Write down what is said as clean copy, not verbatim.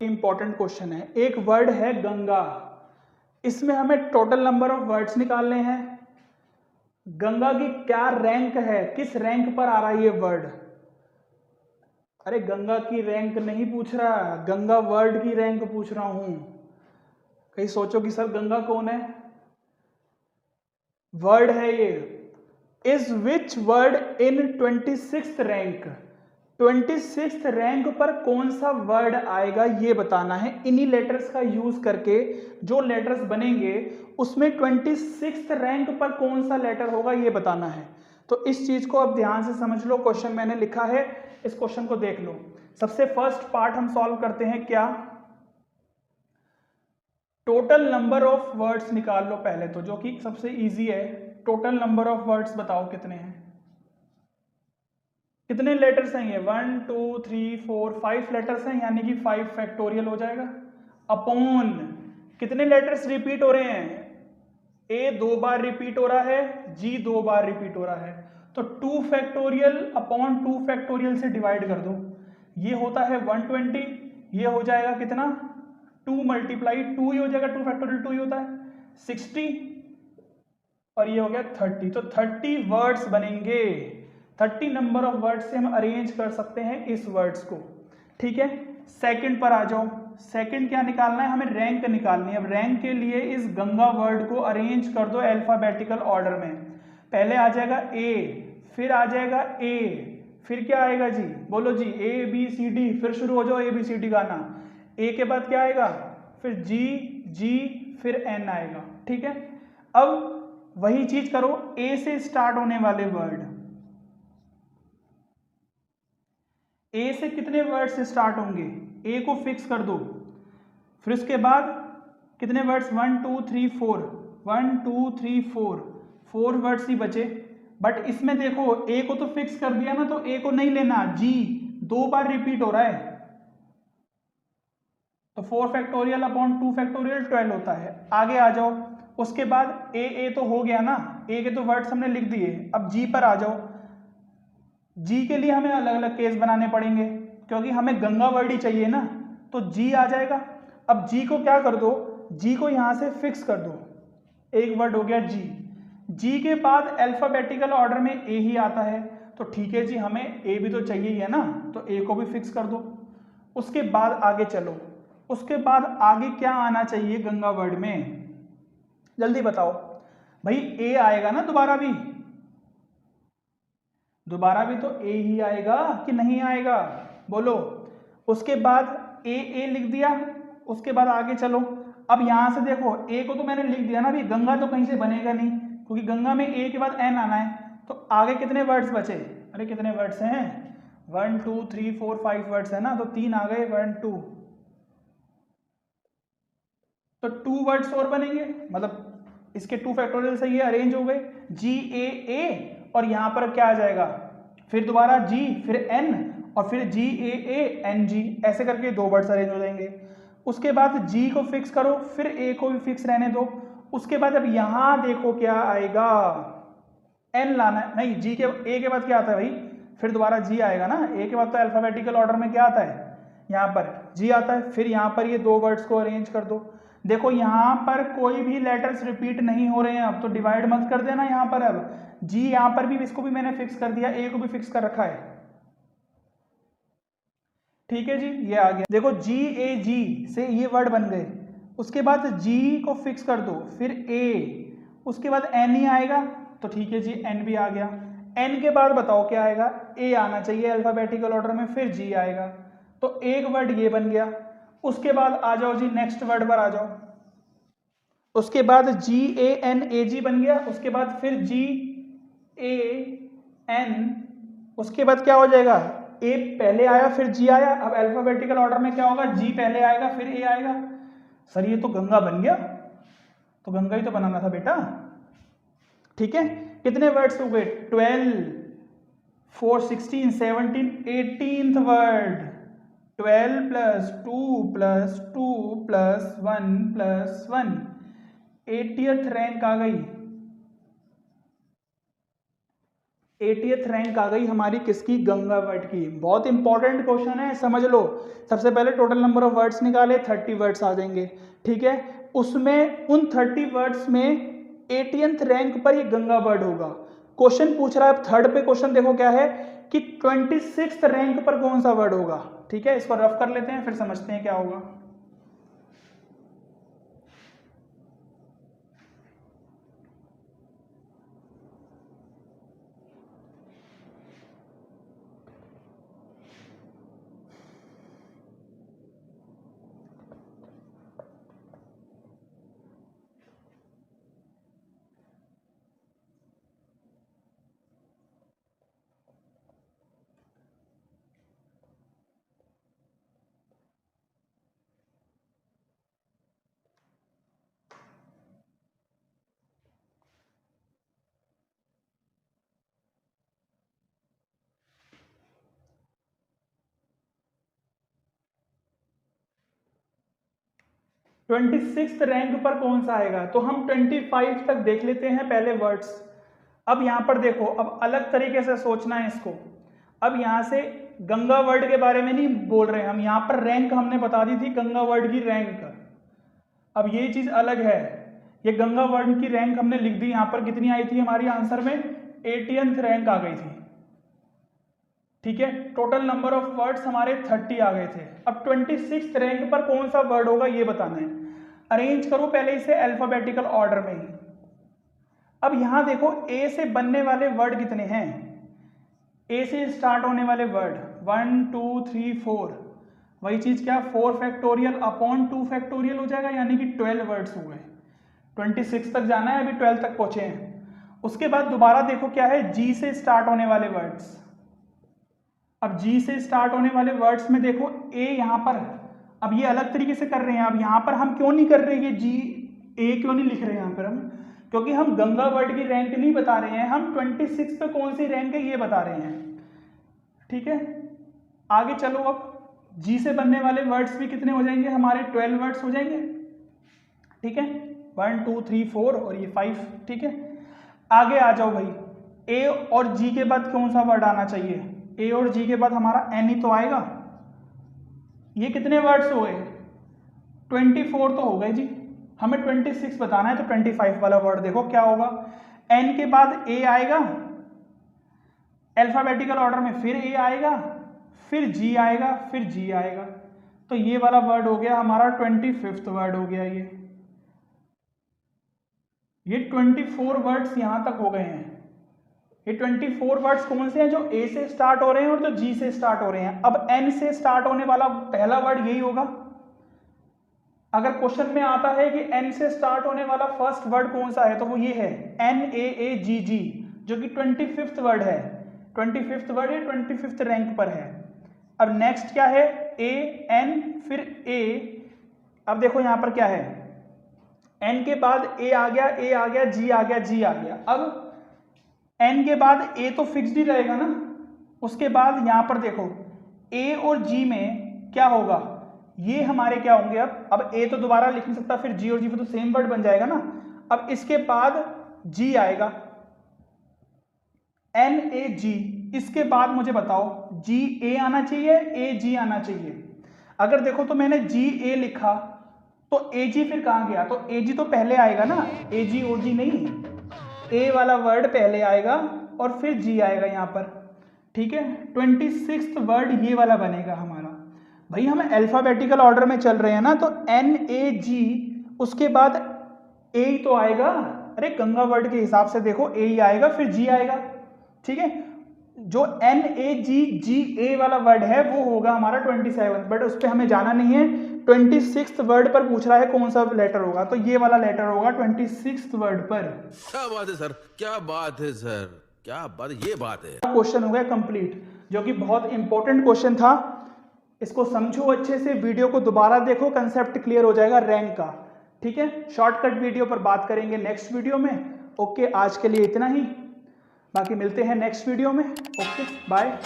Important question है। एक word है गंगा, इसमें हमें टोटल नंबर ऑफ वर्ड्स निकालने हैं। गंगा की क्या रैंक है, किस रैंक पर आ रहा है ये वर्ड? अरे गंगा की रैंक नहीं पूछ रहा, गंगा वर्ड की रैंक पूछ रहा हूं। कहीं सोचो कि सर गंगा कौन है? वर्ड है ये। Is which word in 26th rank? 26th rank पर कौन सा वर्ड आएगा ये बताना है। इन्हीं लेटर्स का यूज करके जो लेटर्स बनेंगे उसमें 26th रैंक पर कौन सा लेटर होगा ये बताना है। तो इस चीज को अब ध्यान से समझ लो, क्वेश्चन मैंने लिखा है, इस क्वेश्चन को देख लो। सबसे फर्स्ट पार्ट हम सॉल्व करते हैं, क्या? टोटल नंबर ऑफ वर्ड्स निकाल लो पहले तो, जो कि सबसे इजी है। टोटल नंबर ऑफ वर्ड्स बताओ कितने हैं, कितने लेटर्स हैं ये? 1 2 3 4 5 लेटर्स हैं, यानी कि 5 फैक्टोरियल हो जाएगा। अपॉन कितने लेटर्स रिपीट हो रहे हैं? ए 2 बार रिपीट हो रहा है, जी 2 बार रिपीट हो रहा है, तो 2 फैक्टोरियल अपॉन 2 फैक्टोरियल से डिवाइड कर दो। ये होता है 120, ये हो जाएगा कितना? 2 मल्टीप्लाई 2 ही हो जाएगा, 2 फैक्टोरियल 2 ही होता है 60, और ये हो गया 30। तो 30 वर्ड्स बनेंगे। 30 नंबर ऑफ वर्ड्स से हम अरेंज कर सकते हैं इस वर्ड्स को। ठीक है, सेकंड पर आ जाओ। सेकंड क्या निकालना है हमें? रैंक निकालनी है। अब रैंक के लिए इस गंगा वर्ड को अरेंज कर दो अल्फाबेटिकल ऑर्डर में। पहले आ जाएगा ए, फिर आ जाएगा ए, फिर क्या आएगा जी? बोलो जी, ए बी सी डी, फिर शुरू हो जाओ ए बी सी डी गाना। ए के बाद क्या आएगा? फिर जी, जी, फिर एन आएगा। ठीक है, अब वही चीज करो ए से स्टार्ट होने वाले वर्ड। ए से कितने वर्ड से स्टार्ट होंगे? ए को फिक्स कर दो। फिर उसके बाद कितने वर्ड्स? 1 2 3 4, 1 2 3 4, 4 वर्ड्स ही बचे। बट इसमें देखो ए को तो फिक्स कर दिया ना, तो ए को नहीं लेना। जी 2 बार रिपीट हो रहा है, तो 4 फैक्टोरियल अपॉन 2 फैक्टोरियल 12 होता है। आगे आ जाओ। उसके बाद ए तो हो गया ना, ए के तो वर्ड्स हमने लिख दिए। अब जी पर आ जाओ। जी के लिए हमें अलग अलग केस बनाने पड़ेंगे, क्योंकि हमें गंगा वर्ड ही चाहिए ना, तो जी आ जाएगा। अब जी को क्या कर दो? जी को यहां से फिक्स कर दो। एक वर्ड हो गया जी। जी के बाद अल्फाबेटिकल ऑर्डर में ए ही आता है, तो ठीक है जी, हमें ए भी तो चाहिए ही है ना, तो ए को भी फिक्स कर दो। उसके बाद आगे चलो। उसके बाद आगे क्या आना चाहिए गंगा वर्ड में? जल्दी बताओ भाई। ए आएगा ना दोबारा भी? दोबारा भी तो ए ही आएगा कि नहीं आएगा? बोलो। उसके बाद ए लिख दिया। उसके बाद आगे चलो। अब यहां से देखो, ए को तो मैंने लिख दिया ना, अभी गंगा तो कहीं से बनेगा नहीं, क्योंकि गंगा में ए के बाद एन आना है। तो आगे कितने वर्ड्स बचे? अरे कितने वर्ड्स हैं? 1 2 3 4 5 वर्ड्स है ना, तो 3 आ गए, 1 2, तो 2 वर्ड्स और बनेंगे, मतलब इसके 2 फैक्टोरियल से ये अरेंज हो गए। जी ए, और यहां पर क्या आ जाएगा? फिर दोबारा जी, फिर एन, और फिर जी ए एन जी, ऐसे करके 2 वर्ड्स अरेंज हो जाएंगे। उसके बाद जी को फिक्स करो, फिर ए को भी फिक्स रहने दो। उसके बाद अब यहां देखो क्या आएगा? एन लाना है, नहीं जी के ए के बाद क्या आता है भाई? फिर दोबारा जी आएगा ना। ए के बाद तो अल्फाबेटिकल ऑर्डर में क्या आता है? यहाँ पर जी आता है। फिर यहाँ पर ये 2 वर्ड्स को अरेंज कर दो। देखो यहाँ पर कोई भी लेटर्स रिपीट नहीं हो रहे हैं, अब तो डिवाइड मत कर देना यहाँ पर। अब जी यहाँ पर भी, इसको भी मैंने फिक्स कर दिया, ए को भी फिक्स कर रखा है। ठीक है जी, ये आ गया। देखो जी ए जी से ये वर्ड बन गए। उसके बाद जी को फिक्स कर दो, फिर ए, उसके बाद एन ही आएगा, तो ठीक है जी, एन भी आ गया। एन के बाद बताओ क्या आएगा? ए आना चाहिए अल्फाबेटिकल ऑर्डर में, फिर जी आएगा, तो एक वर्ड ये बन गया। उसके बाद आ जाओ जी, नेक्स्ट वर्ड पर आ जाओ। उसके बाद जी ए जी बन गया। उसके बाद फिर जी ए एन, उसके बाद क्या हो जाएगा? ए पहले आया, फिर जी आया। अब अल्फाबेटिकल ऑर्डर में क्या होगा? जी पहले आएगा, फिर ए आएगा। सर ये तो गंगा बन गया, तो गंगा ही तो बनाना था बेटा। ठीक है, कितने वर्ड्स हो गए? 12 4 16 17 18th word. 12 plus 2 plus 2 plus 1 plus 1, 80th rank आ गई। 80th रैंक आ गई हमारी किसकी, गंगा वर्ड की। बहुत इंपॉर्टेंट क्वेश्चन है, समझ लो। सबसे पहले टोटल नंबर ऑफ वर्ड्स निकाले, 30 वर्ड्स आ जाएंगे, ठीक है। उसमें उन 30 वर्ड्स में 80th रैंक पर ये गंगा वर्ड होगा। क्वेश्चन पूछ रहा है, थर्ड पे क्वेश्चन देखो क्या है कि 26th रैंक पर कौन सा वर्ड होगा, ठीक है। इसको रफ कर लेते हैं फिर समझते हैं क्या होगा। ट्वेंटी सिक्स रैंक पर कौन सा आएगा, तो हम 25 तक देख लेते हैं पहले वर्ड्स। अब यहां पर देखो, अब अलग तरीके से सोचना है इसको। अब यहां से गंगा वर्ड के बारे में नहीं बोल रहे हम, यहां पर रैंक हमने बता दी थी, गंगा वर्ड की रैंक। अब ये चीज अलग है, ये गंगा वर्ड की रैंक हमने लिख दी, यहां पर कितनी आई थी हमारी आंसर में, 80th रैंक आ गई थी, ठीक है। टोटल नंबर ऑफ वर्ड्स हमारे 30 आ गए थे। अब 26th रैंक पर कौन सा वर्ड होगा ये बताना है। अरेंज करो पहले इसे अल्फाबेटिकल ऑर्डर में ही। अब यहां देखो ए से बनने वाले वर्ड कितने हैं, ए से स्टार्ट होने वाले वर्ड 1 2 3 4, वही चीज क्या, 4 फैक्टोरियल अपॉन 2 फैक्टोरियल हो जाएगा, यानी कि 12 वर्ड्स हो गए। 26 तक जाना है, अभी 12 तक पहुंचे हैं। उसके बाद दोबारा देखो क्या है, जी से स्टार्ट होने वाले वर्ड्स। अब जी से स्टार्ट होने वाले वर्ड्स में देखो ए यहां पर, अब ये अलग तरीके से कर रहे हैं। अब यहां पर हम क्यों नहीं कर रहे, ये जी ए क्यों नहीं लिख रहे हैं यहां पर हम, क्योंकि हम गंगा वर्ड की रैंक नहीं बता रहे हैं, हम 26 पे कौन सी रैंक है ये बता रहे हैं, ठीक है। आगे चलो, अब जी से बनने वाले वर्ड्स भी कितने हो जाएंगे हमारे, 12 वर्ड्स हो जाएंगे, ठीक है। 1 2 3 4 और ये 5, ठीक है। आगे आ जाओ भाई, ए और जी के बाद कौन सा वर्ड आना चाहिए, ए और जी के बाद हमारा एन ही तो आएगा। ये कितने वर्ड्स हो गए, 24 तो हो गए जी, हमें 26 बताना है, तो 25 वाला वर्ड देखो क्या होगा, एन के बाद ए आएगा, अल्फाबेटिकल ऑर्डर में फिर ए आएगा, फिर जी आएगा, फिर जी आएगा, तो ये वाला वर्ड हो गया हमारा 25th वर्ड हो गया। ये 24 वर्ड्स यहां तक हो गए हैं। ये 24 वर्ड्स कौन से हैं, जो ए से स्टार्ट हो रहे हैं और जो जी से स्टार्ट हो रहे हैं। अब एन से स्टार्ट होने वाला पहला वर्ड यही होगा। अगर क्वेश्चन में आता है कि एन से स्टार्ट होने वाला फर्स्ट वर्ड कौन सा है, तो वो ये है NAAGG, जो कि 25th वर्ड है। 25th वर्ड है, 25th रैंक पर है। अब नेक्स्ट क्या है, AN फिर A। अब देखो यहां पर क्या है, N के बाद A आ गया, A आ गया, G आ गया, G आ गया। अब N के बाद A तो फिक्स्ड ही रहेगा ना, उसके बाद यहां पर देखो A और G में क्या होगा, ये हमारे क्या होंगे, अब A तो दोबारा लिख नहीं सकता, फिर G और G फिर तो सेम वर्ड बन जाएगा ना। अब इसके बाद G आएगा, NAG। इसके बाद मुझे बताओ GA आना चाहिए, AG आना चाहिए। अगर देखो तो मैंने GA लिखा तो AG फिर कहां गया, तो AG तो पहले आएगा ना, AG OG नहीं, A वाला वर्ड पहले आएगा और फिर G आएगा यहां पर, ठीक है। 26th वर्ड ये वाला बनेगा हमारा। भाई हम अल्फाबेटिकल ऑर्डर में चल रहे हैं ना, तो NAG उसके बाद A ही तो आएगा। अरे गंगा वर्ड के हिसाब से देखो A ही आएगा, फिर G आएगा, ठीक है। जो NAGGA वाला वर्ड है वो होगा हमारा 27, बट उस पर हमें जाना नहीं है। 26th वर्ड पर पूछ रहा है कौन सा लेटर होगा, तो ये वाला लेटर होगा 26th वर्ड पर। क्या बात है सर, क्या बात है सर, क्या बात है, ये बात है। क्वेश्चन हो गया कंप्लीट, जो कि बहुत इंपॉर्टेंट क्वेश्चन था। इसको समझो अच्छे से, वीडियो को दोबारा देखो, कंसेप्ट क्लियर हो जाएगा रैंक का, ठीक है। शॉर्टकट वीडियो पर बात करेंगे नेक्स्ट वीडियो में। ओके, आज के लिए इतना ही, बाकी मिलते हैं नेक्स्ट वीडियो में। Okay, bye.